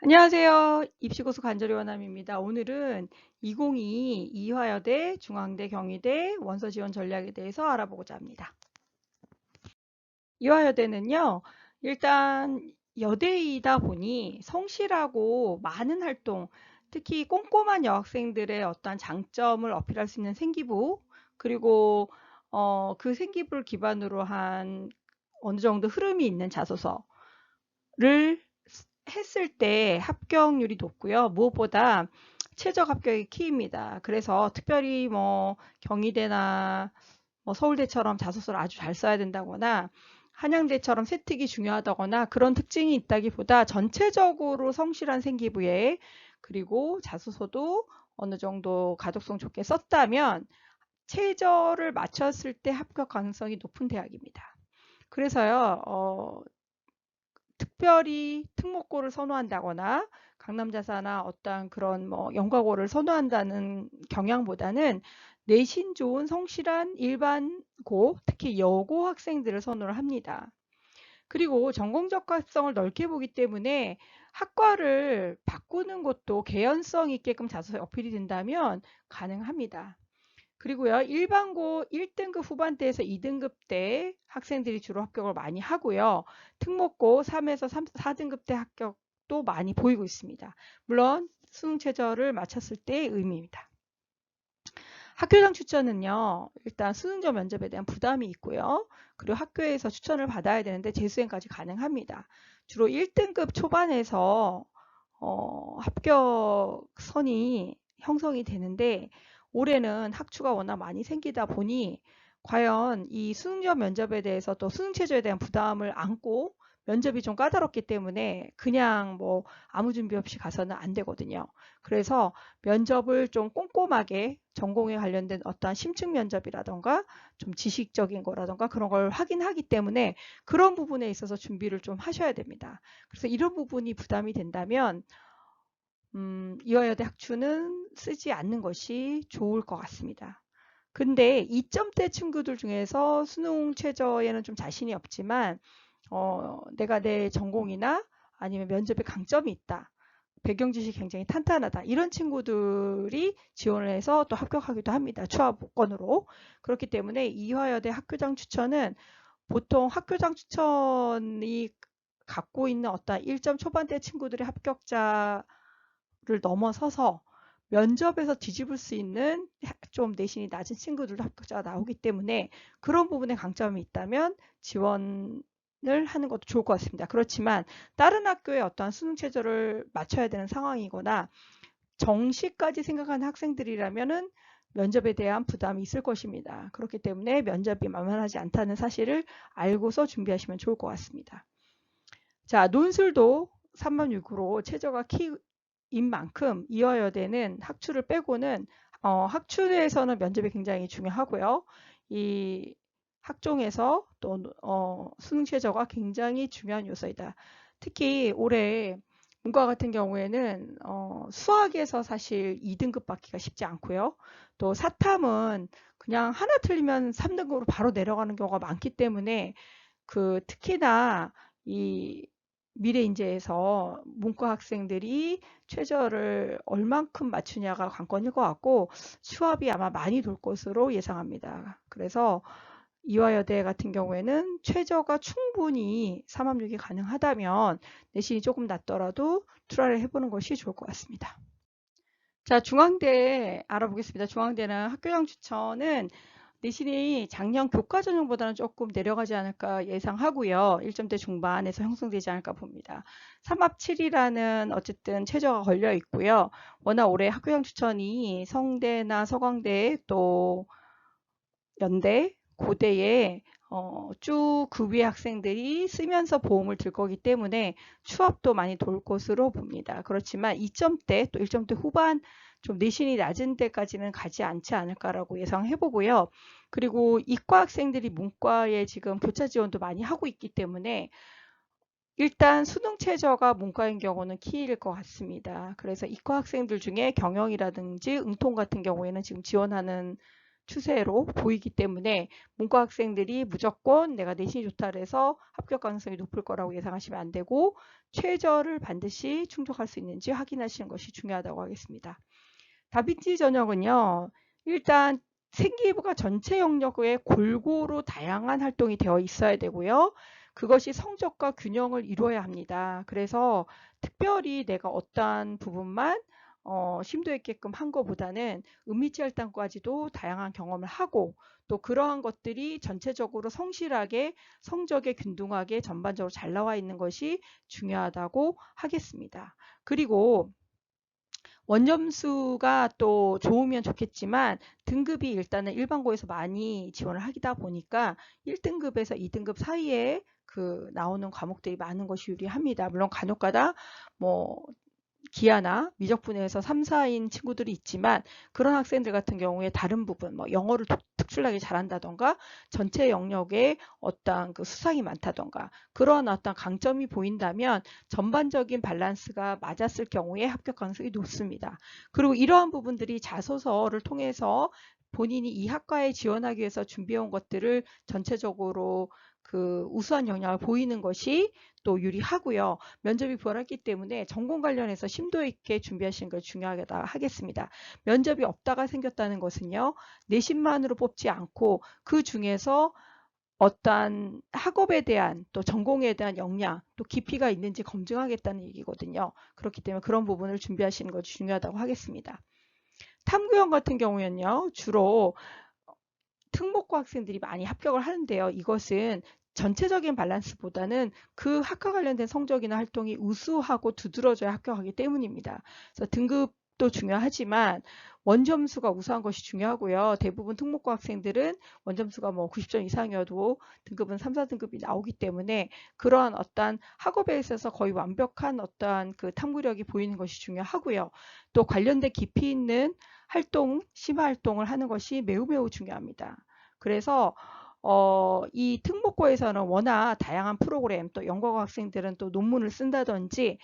안녕하세요. 입시고수 간절히 원함입니다. 오늘은 2022 이화여대, 중앙대, 경희대 원서 지원 전략에 대해서 알아보고자 합니다. 이화여대는요, 일단 여대이다 보니 성실하고 많은 활동, 특히 꼼꼼한 여학생들의 어떤 장점을 어필할 수 있는 생기부, 그리고 그 생기부를 기반으로 한 어느 정도 흐름이 있는 자소서를 했을 때 합격률이 높고요. 무엇보다 최저 합격이 키입니다. 그래서 특별히 뭐 경희대나 뭐 서울대처럼 자소서를 아주 잘 써야 된다거나 한양대처럼 세특이 중요하다거나 그런 특징이 있다기보다 전체적으로 성실한 생기부에 그리고 자소서도 어느 정도 가독성 좋게 썼다면 최저를 맞췄을 때 합격 가능성이 높은 대학입니다. 그래서요, 특별히 특목고를 선호한다거나 강남자사나 어떠한 그런 뭐 연과고를 선호한다는 경향보다는 내신 좋은 성실한 일반고, 특히 여고 학생들을 선호를 합니다. 그리고 전공적 가성을 넓게 보기 때문에 학과를 바꾸는 것도 개연성 있게끔 자소서에 어필이 된다면 가능합니다. 그리고요, 일반고 1등급 후반대에서 2등급 때 학생들이 주로 합격을 많이 하고요. 특목고 3에서 4등급 때 합격도 많이 보이고 있습니다. 물론 수능 최저를 맞췄을 때의 의미입니다. 학교장 추천은요, 일단 수능적 면접에 대한 부담이 있고요. 그리고 학교에서 추천을 받아야 되는데 재수행까지 가능합니다. 주로 1등급 초반에서 합격선이 형성이 되는데 올해는 학추가 워낙 많이 생기다 보니 과연 이 수능적 면접에 대해서 또 수능 최저에 대한 부담을 안고 면접이 좀 까다롭기 때문에 그냥 뭐 아무 준비 없이 가서는 안 되거든요. 그래서 면접을 좀 꼼꼼하게 전공에 관련된 어떠한 심층 면접이라던가 좀 지식적인 거라던가 그런 걸 확인하기 때문에 그런 부분에 있어서 준비를 좀 하셔야 됩니다. 그래서 이런 부분이 부담이 된다면 이화여대 학추는 쓰지 않는 것이 좋을 것 같습니다. 근데 2점대 친구들 중에서 수능 최저에는 좀 자신이 없지만 내가 내 전공이나 아니면 면접에 강점이 있다. 배경 지식이 굉장히 탄탄하다. 이런 친구들이 지원을 해서 또 합격하기도 합니다. 추하권으로. 그렇기 때문에 이화여대 학교장 추천은 보통 학교장 추천이 갖고 있는 어떤 1점 초반대 친구들의 합격자를 넘어서서 면접에서 뒤집을 수 있는 좀 내신이 낮은 친구들도 합격자가 나오기 때문에 그런 부분에 강점이 있다면 지원을 하는 것도 좋을 것 같습니다. 그렇지만 다른 학교의 어떠한 수능 최저를 맞춰야 되는 상황이거나 정시까지 생각하는 학생들이라면은 면접에 대한 부담이 있을 것입니다. 그렇기 때문에 면접이 만만하지 않다는 사실을 알고서 준비하시면 좋을 것 같습니다. 자, 논술도 3만 6으로 최저가 키인 만큼 이화여대는 학추를 빼고는 학추에서는 면접이 굉장히 중요하고요. 이 학종에서 또 수능 최저가 굉장히 중요한 요소이다. 특히 올해 문과 같은 경우에는 수학에서 사실 2등급 받기가 쉽지 않고요. 또 사탐은 그냥 하나 틀리면 3등급으로 바로 내려가는 경우가 많기 때문에 그 특히나 이 미래 인재에서 문과 학생들이 최저를 얼만큼 맞추냐가 관건일 것 같고 수업이 아마 많이 돌 것으로 예상합니다. 그래서 이화여대 같은 경우에는 최저가 충분히 3합육이 가능하다면 내신이 조금 낮더라도 투라를 해보는 것이 좋을 것 같습니다. 자, 중앙대 알아보겠습니다. 중앙대는 학교장 추천은 내신이 작년 교과 전형보다는 조금 내려가지 않을까 예상하고요. 1점대 중반에서 형성되지 않을까 봅니다. 3합 7이라는 어쨌든 최저가 걸려 있고요. 워낙 올해 학교장 추천이 성대나 서강대 또 연대, 고대에 쭉 그 위에 학생들이 쓰면서 보험을 들 거기 때문에 추합도 많이 돌 것으로 봅니다. 그렇지만 2점대 또 1점대 후반 좀 내신이 낮은 데까지는 가지 않지 않을까라고 예상해 보고요. 그리고 이과 학생들이 문과에 지금 교차 지원도 많이 하고 있기 때문에 일단 수능 최저가 문과인 경우는 키일 것 같습니다. 그래서 이과 학생들 중에 경영이라든지 응통 같은 경우에는 지금 지원하는 추세로 보이기 때문에 문과 학생들이 무조건 내가 내신이 좋다 그래서 합격 가능성이 높을 거라고 예상하시면 안 되고 최저를 반드시 충족할 수 있는지 확인하시는 것이 중요하다고 하겠습니다. 다빈치 전형은요. 일단 생기부가 전체 영역에 골고루 다양한 활동이 되어 있어야 되고요. 그것이 성적과 균형을 이루어야 합니다. 그래서 특별히 내가 어떠한 부분만 심도 있게끔 한 것보다는 은미치 할당까지도 다양한 경험을 하고 또 그러한 것들이 전체적으로 성실하게 성적에 균등하게 전반적으로 잘 나와 있는 것이 중요하다고 하겠습니다. 그리고 원점수가 또 좋으면 좋겠지만 등급이 일단은 일반고에서 많이 지원을 하다 보니까 1등급에서 2등급 사이에 그 나오는 과목들이 많은 것이 유리합니다. 물론 간혹가다 뭐 기하나 미적분에서 3, 4인 친구들이 있지만 그런 학생들 같은 경우에 다른 부분, 뭐 영어를 특출나게 잘한다던가 전체 영역에 어떤 그 수상이 많다던가 그런 어떤 강점이 보인다면 전반적인 밸런스가 맞았을 경우에 합격 가능성이 높습니다. 그리고 이러한 부분들이 자소서를 통해서 본인이 이 학과에 지원하기 위해서 준비해온 것들을 전체적으로 그 우수한 영향을 보이는 것이 또 유리하고요. 면접이 부활했기 때문에 전공 관련해서 심도 있게 준비하시는 걸 중요하다 하겠습니다. 면접이 없다가 생겼다는 것은요. 내신만으로 뽑지 않고 그 중에서 어떠한 학업에 대한 또 전공에 대한 역량 또 깊이가 있는지 검증하겠다는 얘기거든요. 그렇기 때문에 그런 부분을 준비하시는 것이 중요하다고 하겠습니다. 탐구형 같은 경우에는요. 주로 특목고 학생들이 많이 합격을 하는데요. 이것은 전체적인 밸런스보다는 그 학과 관련된 성적이나 활동이 우수하고 두드러져야 합격하기 때문입니다. 그래서 등급도 중요하지만 원점수가 우수한 것이 중요하고요. 대부분 특목고 학생들은 원점수가 뭐 90점 이상이어도 등급은 3, 4등급이 나오기 때문에 그러한 어떠한 학업에 있어서 거의 완벽한 어떠한 그 탐구력이 보이는 것이 중요하고요. 또 관련된 깊이 있는 활동, 심화 활동을 하는 것이 매우 중요합니다. 그래서 이 특목고에서는 워낙 다양한 프로그램 또 연구과 학생들은 또 논문을 쓴다든지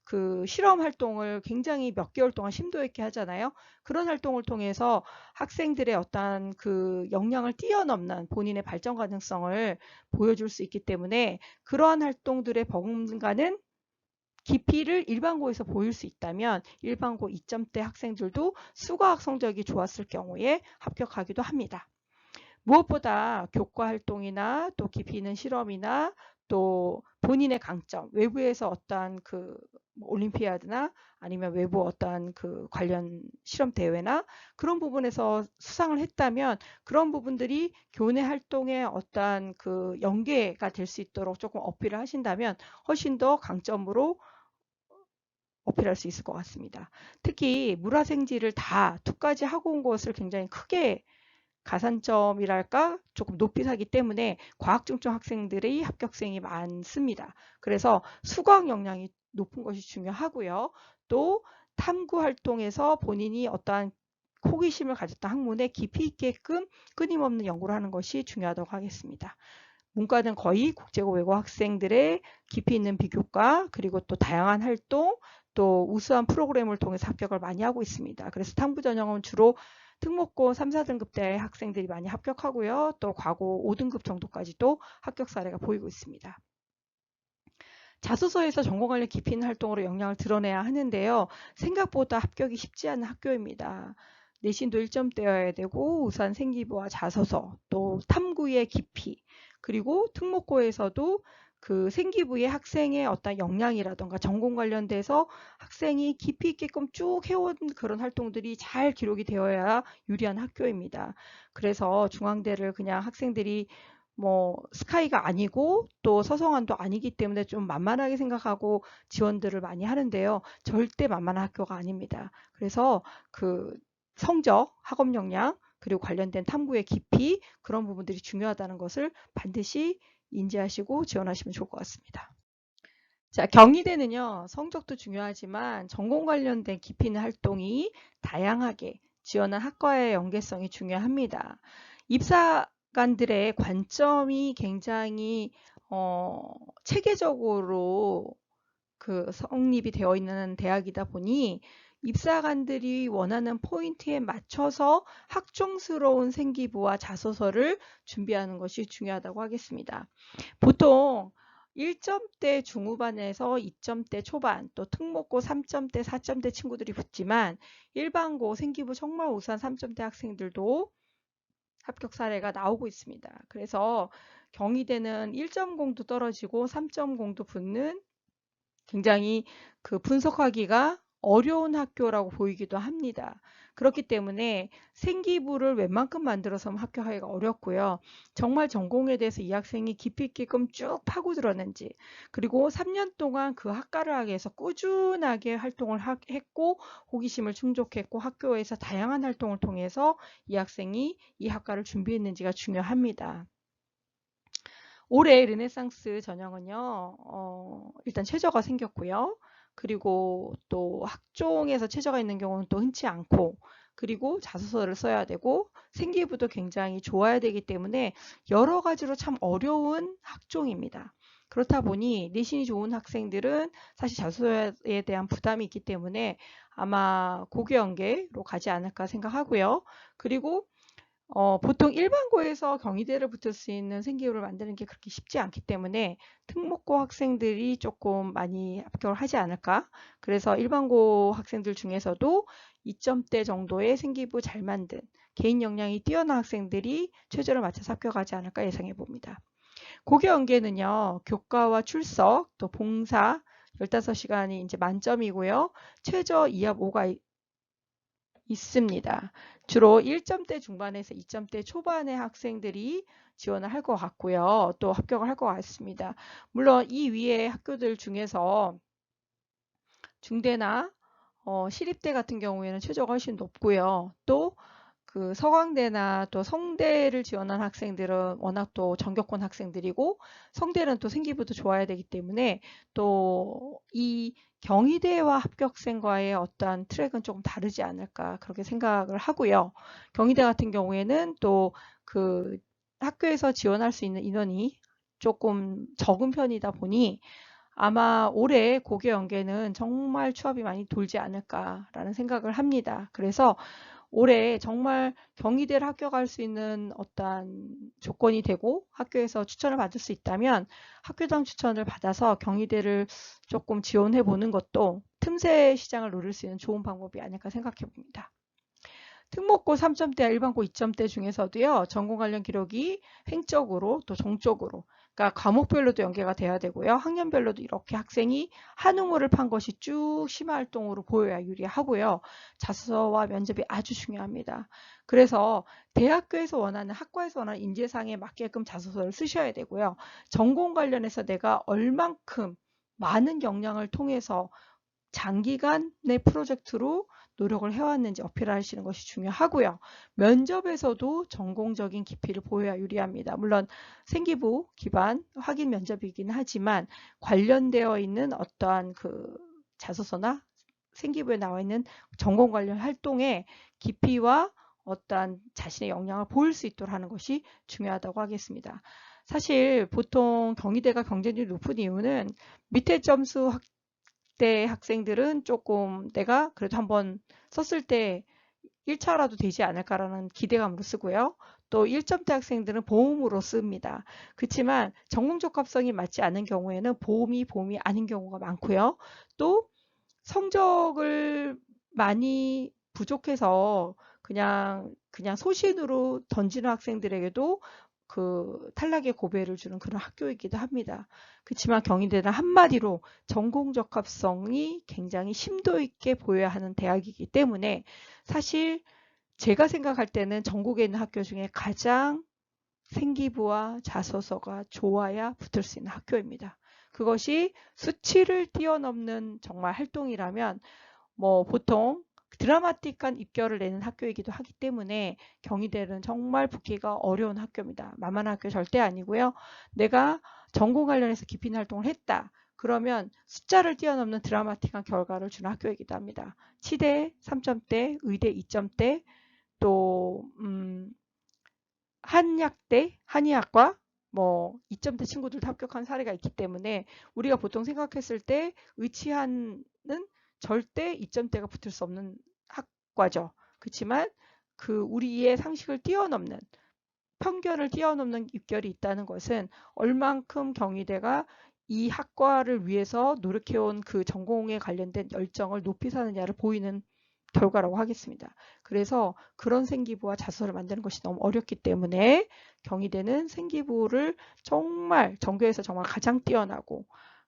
그 실험 활동을 굉장히 몇 개월 동안 심도 있게 하잖아요. 그런 활동을 통해서 학생들의 어떤 그 역량을 뛰어넘는 본인의 발전 가능성을 보여줄 수 있기 때문에 그러한 활동들의 버금가는 깊이를 일반고에서 보일 수 있다면 일반고 2점대 학생들도 수과학 성적이 좋았을 경우에 합격하기도 합니다. 무엇보다 교과 활동이나 또 깊이 있는 실험이나 또 본인의 강점, 외부에서 어떠한 그 올림피아드나 아니면 외부 어떠한 그 관련 실험 대회나 그런 부분에서 수상을 했다면 그런 부분들이 교내 활동의 어떠한 그 연계가 될 수 있도록 조금 어필을 하신다면 훨씬 더 강점으로 어필할 수 있을 것 같습니다. 특히 물화생지를 다 투까지 하고 온 것을 굉장히 크게 가산점이랄까 조금 높이 사기 때문에 과학중점 학생들의 합격생이 많습니다. 그래서 수과학 역량이 높은 것이 중요하고요. 또 탐구 활동에서 본인이 어떠한 호기심을 가졌던 학문에 깊이 있게끔 끊임없는 연구를 하는 것이 중요하다고 하겠습니다. 문과는 거의 국제고 외고 학생들의 깊이 있는 비교과 그리고 또 다양한 활동 또 우수한 프로그램을 통해서 합격을 많이 하고 있습니다. 그래서 탐구 전형은 주로 특목고 3, 4등급대 학생들이 많이 합격하고요. 또 과고 5등급 정도까지도 합격 사례가 보이고 있습니다. 자소서에서 전공 관련 깊이 있는 활동으로 역량을 드러내야 하는데요. 생각보다 합격이 쉽지 않은 학교입니다. 내신도 1점대여야 되고 우수한 생기부와 자소서 또 탐구의 깊이 그리고 특목고에서도 그 생기부의 학생의 어떤 역량이라던가 전공 관련돼서 학생이 깊이 있게끔 쭉 해온 그런 활동들이 잘 기록이 되어야 유리한 학교입니다. 그래서 중앙대를 그냥 학생들이 뭐 스카이가 아니고 또 서성한도 아니기 때문에 좀 만만하게 생각하고 지원들을 많이 하는데요. 절대 만만한 학교가 아닙니다. 그래서 그 성적, 학업 역량 그리고 관련된 탐구의 깊이 그런 부분들이 중요하다는 것을 반드시 인지하시고 지원하시면 좋을 것 같습니다. 자, 경희대는요. 성적도 중요하지만 전공 관련된 깊이 있는 활동이 다양하게 지원한 학과의 연계성이 중요합니다. 입사관들의 관점이 굉장히 체계적으로 그 성립이 되어 있는 대학이다 보니 입사관들이 원하는 포인트에 맞춰서 학종스러운 생기부와 자소서를 준비하는 것이 중요하다고 하겠습니다. 보통 1점대 중후반에서 2점대 초반, 또 특목고 3점대, 4점대 친구들이 붙지만 일반고 생기부 정말 우수한 3점대 학생들도 합격 사례가 나오고 있습니다. 그래서 경희대는 1.0도 떨어지고 3.0도 붙는 굉장히 그 분석하기가 어려운 학교라고 보이기도 합니다. 그렇기 때문에 생기부를 웬만큼 만들어서는 합격하기가 어렵고요. 정말 전공에 대해서 이 학생이 깊이 있게끔 쭉 파고들었는지, 그리고 3년 동안 그 학과를 하기 위해서 꾸준하게 활동을 했고 호기심을 충족했고 학교에서 다양한 활동을 통해서 이 학생이 이 학과를 준비했는지가 중요합니다. 올해 르네상스 전형은요, 일단 최저가 생겼고요. 그리고 또 학종에서 최저가 있는 경우는 또 흔치 않고, 그리고 자소서를 써야 되고, 생기부도 굉장히 좋아야 되기 때문에 여러 가지로 참 어려운 학종입니다. 그렇다 보니 내신이 좋은 학생들은 사실 자소서에 대한 부담이 있기 때문에 아마 고교연계로 가지 않을까 생각하고요. 그리고 보통 일반고에서 경희대를 붙을 수 있는 생기부를 만드는 게 그렇게 쉽지 않기 때문에 특목고 학생들이 조금 많이 합격을 하지 않을까. 그래서 일반고 학생들 중에서도 2점대 정도의 생기부 잘 만든 개인 역량이 뛰어난 학생들이 최저를 맞춰서 합격하지 않을까 예상해 봅니다. 고교 연계는요, 교과와 출석, 또 봉사 15시간이 이제 만점이고요. 최저 2합 5가 있습니다. 주로 1점대 중반에서 2점대 초반의 학생들이 지원을 할 것 같고요. 또 합격을 할 것 같습니다. 물론 이 위에 학교들 중에서 중대나 시립대 같은 경우에는 최저가 훨씬 높고요. 또 그 서강대나 또 성대를 지원한 학생들은 워낙 또 전교권 학생들이고 성대는 또 생기부도 좋아야 되기 때문에 또 이 경희대와 합격생과의 어떠한 트랙은 조금 다르지 않을까 그렇게 생각을 하고요. 경희대 같은 경우에는 또 그 학교에서 지원할 수 있는 인원이 조금 적은 편이다 보니 아마 올해 고교 연계는 정말 추합이 많이 돌지 않을까라는 생각을 합니다. 그래서 올해 정말 경희대를 합격할 수 있는 어떠한 조건이 되고 학교에서 추천을 받을 수 있다면 학교장 추천을 받아서 경희대를 조금 지원해 보는 것도 틈새 시장을 노릴 수 있는 좋은 방법이 아닐까 생각해 봅니다. 특목고 3점대와 일반고 2점대 중에서도요. 전공 관련 기록이 횡적으로 또 정적으로 그러니까 과목별로도 연계가 돼야 되고요. 학년별로도 이렇게 학생이 한 우물을 판 것이 쭉 심화 활동으로 보여야 유리하고요. 자소서와 면접이 아주 중요합니다. 그래서 대학교에서 원하는 학과에서 원하는 인재상에 맞게끔 자소서를 쓰셔야 되고요. 전공 관련해서 내가 얼만큼 많은 역량을 통해서 장기간의 프로젝트로 노력을 해왔는지 어필하시는 것이 중요하고요. 면접에서도 전공적인 깊이를 보여야 유리합니다. 물론 생기부 기반 확인 면접이긴 하지만 관련되어 있는 어떠한 그 자소서나 생기부에 나와 있는 전공 관련 활동의 깊이와 어떠한 자신의 역량을 보일 수 있도록 하는 것이 중요하다고 하겠습니다. 사실 보통 경희대가 경쟁률이 높은 이유는 밑에 점수 때 학생들은 조금 내가 그래도 한번 썼을 때 1차라도 되지 않을까라는 기대감으로 쓰고요. 또 1점대 학생들은 보험으로 씁니다. 그렇지만 전공 적합성이 맞지 않은 경우에는 보험이 아닌 경우가 많고요. 또 성적을 많이 부족해서 그냥 소신으로 던지는 학생들에게도 그 탈락의 고배를 주는 그런 학교이기도 합니다. 그렇지만 경희대는 한마디로 전공 적합성이 굉장히 심도 있게 보여야 하는 대학이기 때문에 사실 제가 생각할 때는 전국에 있는 학교 중에 가장 생기부와 자소서가 좋아야 붙을 수 있는 학교입니다. 그것이 수치를 뛰어넘는 정말 활동이라면 뭐 보통 드라마틱한 입결을 내는 학교이기도 하기 때문에 경희대는 정말 붙기가 어려운 학교입니다. 만만한 학교 절대 아니고요. 내가 전공 관련해서 깊이 있는 활동을 했다. 그러면 숫자를 뛰어넘는 드라마틱한 결과를 주는 학교이기도 합니다. 치대 3점대, 의대 2점대, 또 한약대, 한의학과 뭐 2점대 친구들도 합격한 사례가 있기 때문에 우리가 보통 생각했을 때 의치하는 절대 2점대가 붙을 수 없는 학과죠. 그렇지만 그 우리의 상식을 뛰어넘는 편견을 뛰어넘는 입결이 있다는 것은 얼만큼 경희대가 이 학과를 위해서 노력해온 그 전공에 관련된 열정을 높이 사느냐를 보이는 결과라고 하겠습니다. 그래서 그런 생기부와 자소서를 만드는 것이 너무 어렵기 때문에 경희대는 생기부를 정말 전교에서 정말 가장 뛰어나고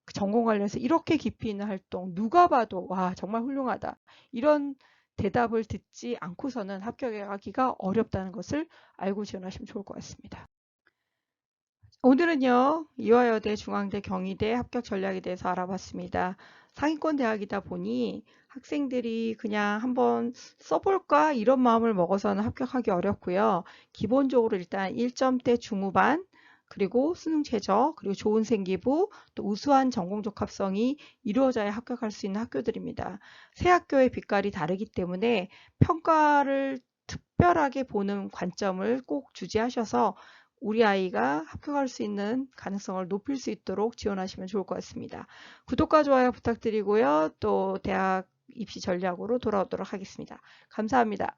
그 전공 관련해서 이렇게 깊이 있는 활동 누가 봐도 와 정말 훌륭하다 이런 대답을 듣지 않고서는 합격하기가 어렵다는 것을 알고 지원하시면 좋을 것 같습니다. 오늘은요, 이화여대, 중앙대, 경희대 합격 전략에 대해서 알아봤습니다. 상위권 대학이다 보니 학생들이 그냥 한번 써볼까 이런 마음을 먹어서는 합격하기 어렵고요. 기본적으로 일단 1점대 중후반, 그리고 수능 최저, 그리고 좋은 생기부, 또 우수한 전공적 합성이 이루어져야 합격할 수 있는 학교들입니다. 세 학교의 빛깔이 다르기 때문에 평가를 특별하게 보는 관점을 꼭 주지하셔서 우리 아이가 합격할 수 있는 가능성을 높일 수 있도록 지원하시면 좋을 것 같습니다. 구독과 좋아요 부탁드리고요. 또 대학 입시 전략으로 돌아오도록 하겠습니다. 감사합니다.